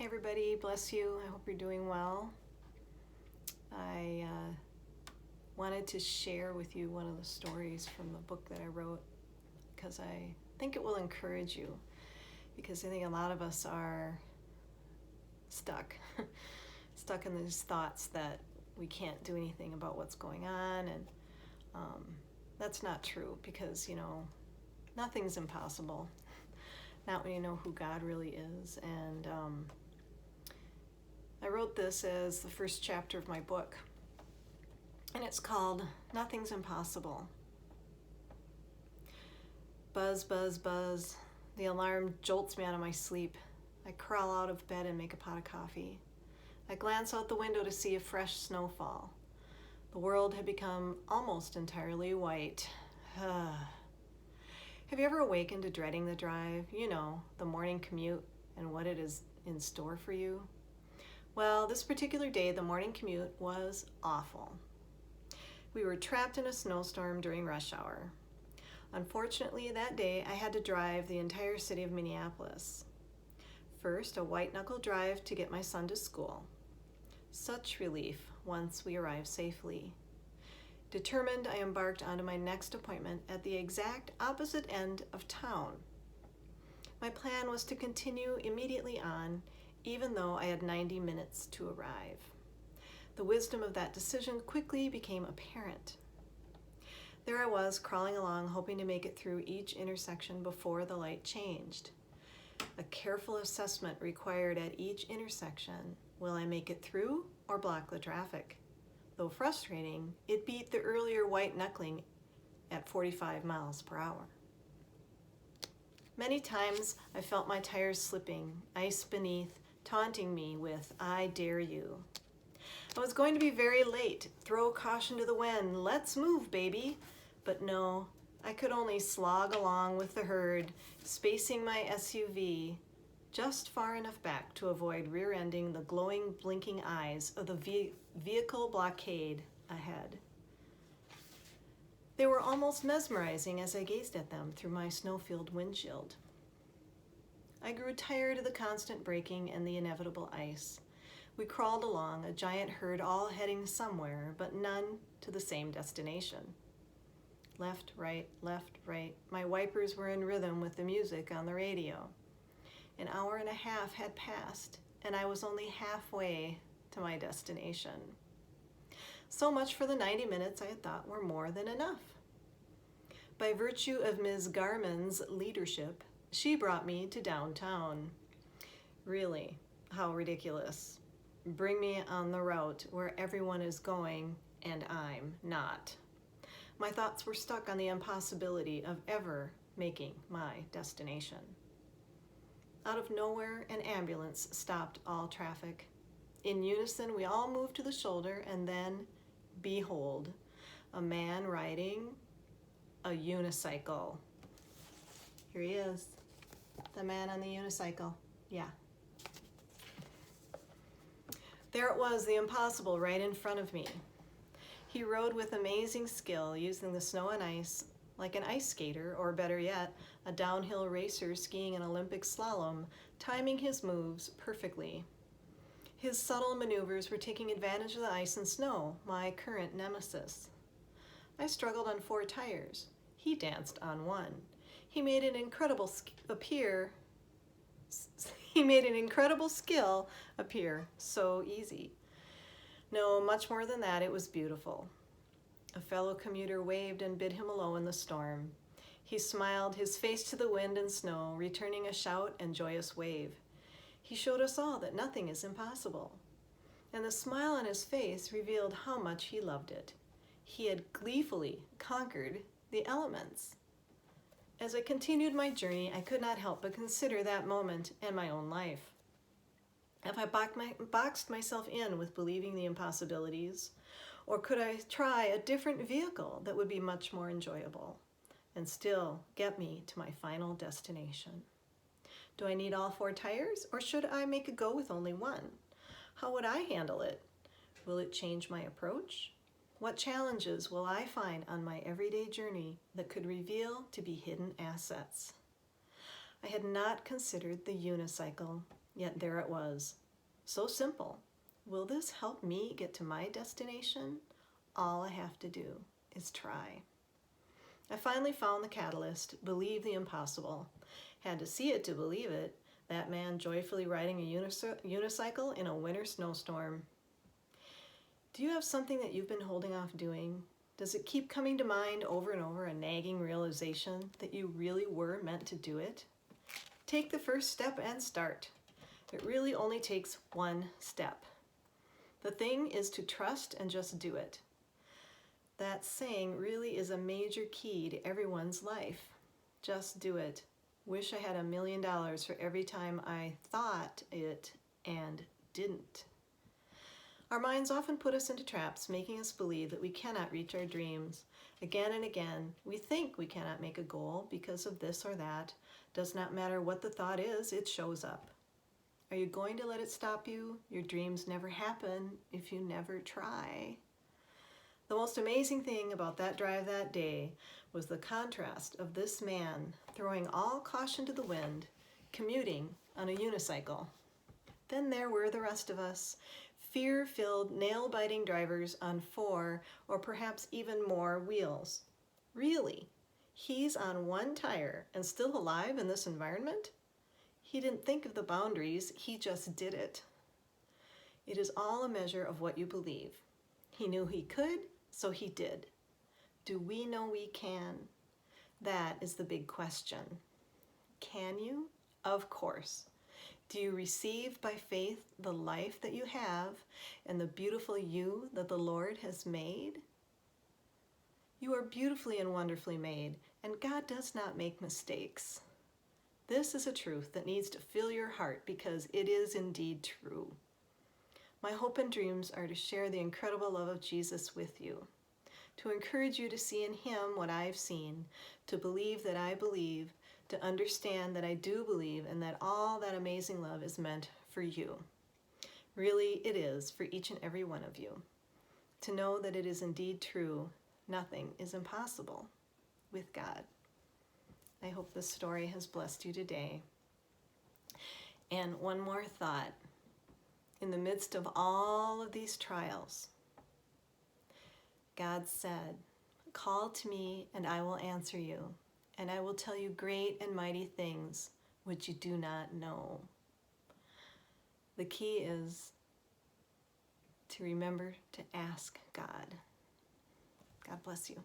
Hey everybody, bless you. I hope you're doing well. I wanted to share with you one of the stories from the book that I wrote because I think it will encourage you, because I think a lot of us are stuck, stuck in these thoughts that we can't do anything about what's going on, and that's not true, because nothing's impossible, not when you know who God really is. And I wrote this as the first chapter of my book, and it's called Nothing's Impossible. Buzz, buzz, buzz. The alarm jolts me out of my sleep. I crawl out of bed and make a pot of coffee. I glance out the window to see a fresh snowfall. The world had become almost entirely white. Have you ever awakened to dreading the drive? You know, the morning commute and what it is in store for you? Well, this particular day, the morning commute was awful. We were trapped in a snowstorm during rush hour. Unfortunately, that day, I had to drive the entire city of Minneapolis. First, a white-knuckle drive to get my son to school. Such relief once we arrived safely. Determined, I embarked onto my next appointment at the exact opposite end of town. My plan was to continue immediately on, even though I had 90 minutes to arrive. The wisdom of that decision quickly became apparent. There I was, crawling along, hoping to make it through each intersection before the light changed. A careful assessment required at each intersection. Will I make it through or block the traffic? Though frustrating, it beat the earlier white knuckling at 45 miles per hour. Many times I felt my tires slipping, ice beneath, taunting me with, "I dare you." I was going to be very late. Throw caution to the wind. Let's move, baby. But no, I could only slog along with the herd, spacing my SUV just far enough back to avoid rear-ending the glowing, blinking eyes of the vehicle blockade ahead. They were almost mesmerizing as I gazed at them through my snow-filled windshield. I grew tired of the constant braking and the inevitable ice. We crawled along, a giant herd all heading somewhere, but none to the same destination. Left, right, my wipers were in rhythm with the music on the radio. An hour and a half had passed, and I was only halfway to my destination. So much for the 90 minutes I had thought were more than enough. By virtue of Ms. Garman's leadership, she brought me to downtown. Really, how ridiculous. Bring me on the route where everyone is going and I'm not. My thoughts were stuck on the impossibility of ever making my destination. Out of nowhere, an ambulance stopped all traffic. In unison, we all moved to the shoulder, and then, behold, a man riding a unicycle. Here he is, the man on the unicycle. Yeah. There it was, the impossible, right in front of me. He rode with amazing skill, using the snow and ice like an ice skater, or better yet, a downhill racer skiing an Olympic slalom, timing his moves perfectly. His subtle maneuvers were taking advantage of the ice and snow, my current nemesis. I struggled on 4 tires. He danced on 1. He made an incredible skill appear so easy. No, much more than that, it was beautiful. A fellow commuter waved and bid him hello in the storm. He smiled, his face to the wind and snow, returning a shout and joyous wave. He showed us all that nothing is impossible. And the smile on his face revealed how much he loved it. He had gleefully conquered the elements. As I continued my journey, I could not help but consider that moment and my own life. Have I boxed myself in with believing the impossibilities? Or could I try a different vehicle that would be much more enjoyable and still get me to my final destination? Do I need all 4 tires, or should I make a go with only 1? How would I handle it? Will it change my approach? What challenges will I find on my everyday journey that could reveal to be hidden assets? I had not considered the unicycle. Yet there it was. So simple. Will this help me get to my destination? All I have to do is try. I finally found the catalyst, believe the impossible. Had to see it to believe it. That man joyfully riding a unicycle in a winter snowstorm. Do you have something that you've been holding off doing? Does it keep coming to mind over and over, a nagging realization that you really were meant to do it? Take the first step and start. It really only takes one step. The thing is to trust and just do it. That saying really is a major key to everyone's life. Just do it. Wish I had $1 million for every time I thought it and didn't. Our minds often put us into traps, making us believe that we cannot reach our dreams. Again and again, we think we cannot make a goal because of this or that. Does not matter what the thought is, it shows up. Are you going to let it stop you? Your dreams never happen if you never try. The most amazing thing about that drive that day was the contrast of this man throwing all caution to the wind, commuting on a unicycle. Then there were the rest of us, fear-filled, nail-biting drivers on 4 or perhaps even more wheels. Really? He's on 1 tire and still alive in this environment? He didn't think of the boundaries, he just did it. It is all a measure of what you believe. He knew he could, so he did. Do we know we can? That is the big question. Can you? Of course. Do you receive by faith the life that you have and the beautiful you that the Lord has made? You are beautifully and wonderfully made, and God does not make mistakes. This is a truth that needs to fill your heart because it is indeed true. My hope and dreams are to share the incredible love of Jesus with you, to encourage you to see in him what I have seen, to believe that I believe, to understand that I do believe, and that all that amazing love is meant for you. Really, it is for each and every one of you. To know that it is indeed true, nothing is impossible with God. I hope this story has blessed you today. And one more thought. In the midst of all of these trials, God said, "Call to me and I will answer you, and I will tell you great and mighty things which you do not know." The key is to remember to ask God. God bless you.